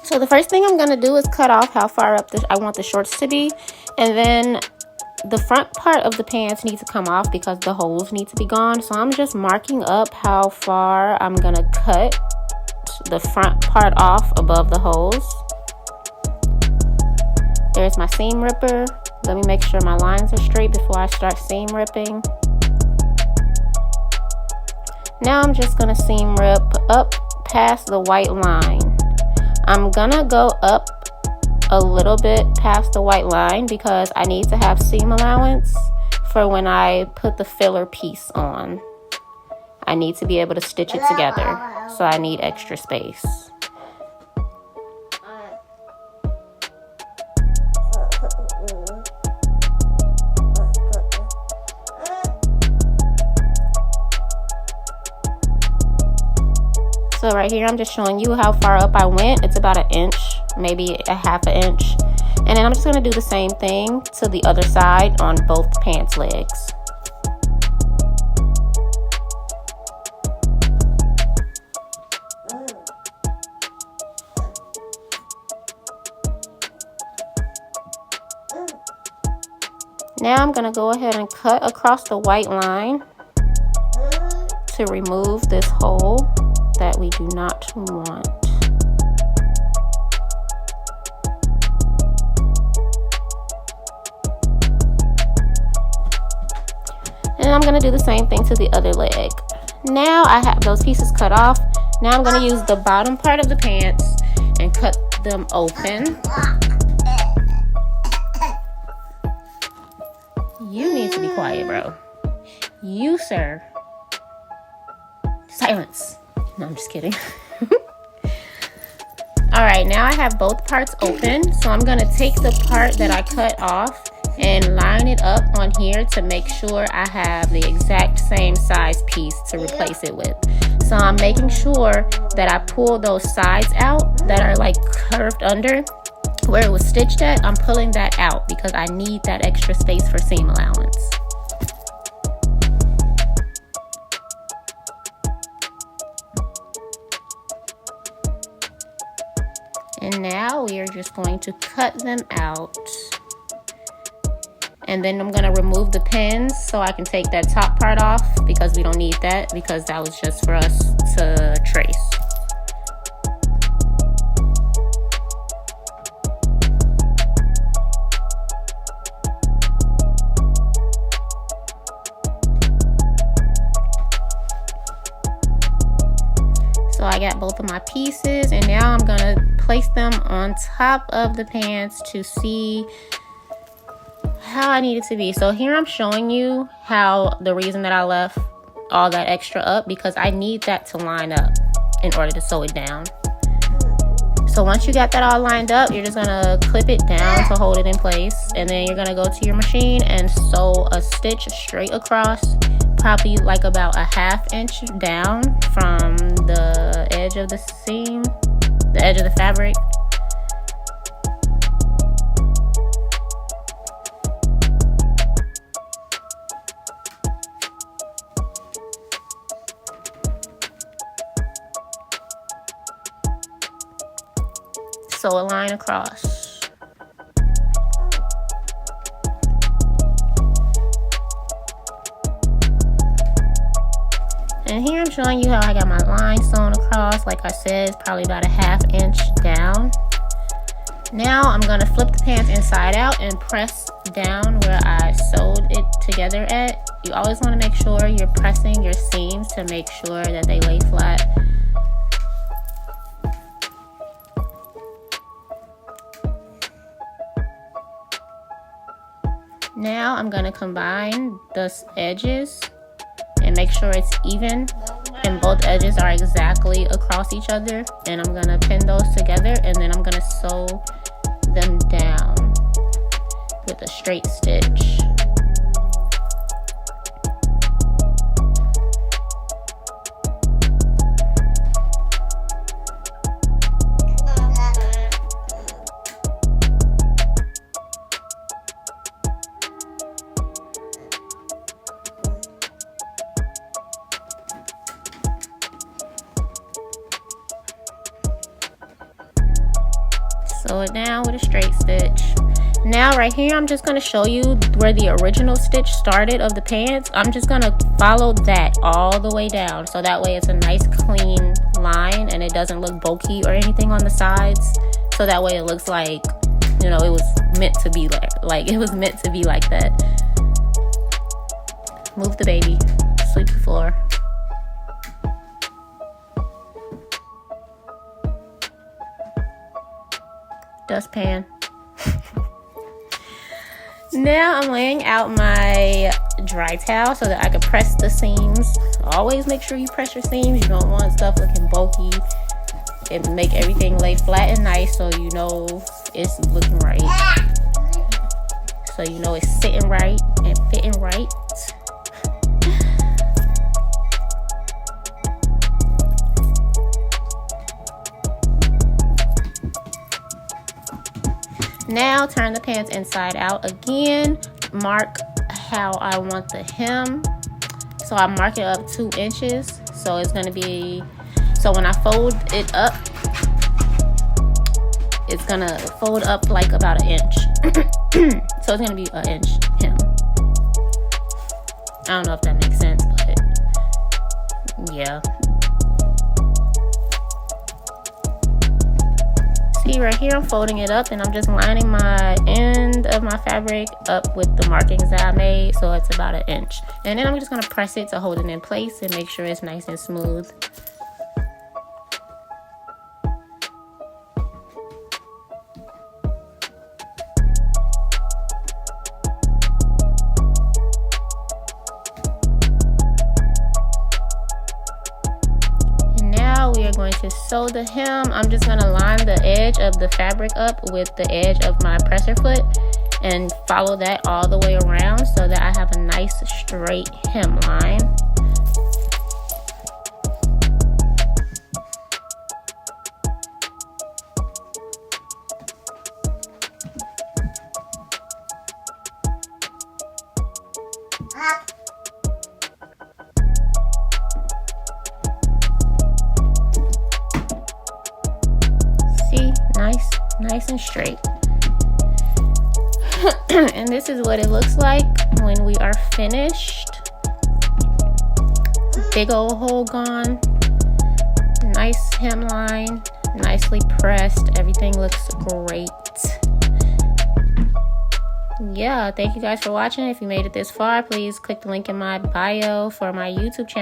So the first thing I'm going to do is cut off how far up I want the shorts to be. And then the front part of the pants needs to come off because the holes need to be gone. So I'm just marking up how far I'm going to cut the front part off above the holes. There's my seam ripper. Let me make sure my lines are straight before I start seam ripping. Now I'm just going to seam rip up past the white line. I'm going to go up a little bit past the white line because I need to have seam allowance for when I put the filler piece on. I need to be able to stitch it together, so I need extra space. So right here, I'm just showing you how far up I went. It's about 1 inch, maybe a ½ inch. And then I'm just gonna do the same thing to the other side on both pants legs. Now I'm gonna go ahead and cut across the white line to remove this hole that we do not want. And I'm gonna do the same thing to the other leg. Now I have those pieces cut off. Now I'm gonna use the bottom part of the pants and cut them open. You need to be quiet, bro. You, sir. Silence. No, I'm just kidding. All right, now I have both parts open. So I'm gonna take the part that I cut off and line it up on here to make sure I have the exact same size piece to replace it with. So I'm making sure that I pull those sides out that are like curved under where it was stitched at. I'm pulling that out because I need that extra space for seam allowance. And now we are just going to cut them out. And then I'm gonna remove the pins so I can take that top part off because we don't need that because that was just for us to trace. So I got both of my pieces and now I'm gonna place them on top of the pants to see how I need it to be. So here I'm showing you how the reason that I left all that extra up because I need that to line up in order to sew it down. So once you got that all lined up, you're just gonna clip it down to hold it in place, and then you're gonna go to your machine and sew a stitch straight across, probably like about a ½ inch down from the edge of the seam, the edge of the fabric. Sew a line across. And here I'm showing you how I got my line sewn across. Like I said, it's probably about a ½ inch down. Now I'm gonna flip the pants inside out and press down where I sewed it together at. You always wanna make sure you're pressing your seams to make sure that they lay flat. Now I'm gonna combine the edges and make sure it's even and both edges are exactly across each other, and I'm gonna pin those together and then I'm gonna sew them down with a straight stitch. sew it down with a straight stitch. Now right here, I'm just going to show you where the original stitch started of the pants. I'm just going to follow that all the way down, so that way it's a nice clean line and it doesn't look bulky or anything on the sides. So that way it looks like, you know, it was meant to be like it was meant to be like that. Move the baby, sweep the floor. Dustpan. Now I'm laying out my dry towel so that I can press the seams. Always make sure you press your seams. You don't want stuff looking bulky. It make everything lay flat and nice, so you know it's looking right. So you know it's sitting right and fitting right. Now turn the pants inside out again. Mark how I want the hem. So I mark it up 2 inches. So it's going to be, so when I fold it up, it's going to fold up like about 1 inch. So it's going to be 1 inch hem. I don't know if that makes sense, but yeah. See right here, I'm folding it up and I'm just lining my end of my fabric up with the markings that I made, so it's about 1 inch. And then I'm just going to press it to hold it in place and make sure it's nice and smooth. We are going to sew the hem. I'm just going to line the edge of the fabric up with the edge of my presser foot and follow that all the way around so that I have a nice straight hem line. Nice and straight. And this is what it looks like when we are finished. Big old hole gone. Nice hemline, nicely pressed. Everything looks great. Yeah, thank you guys for watching. If you made it this far, please click the link in my bio for my YouTube channel.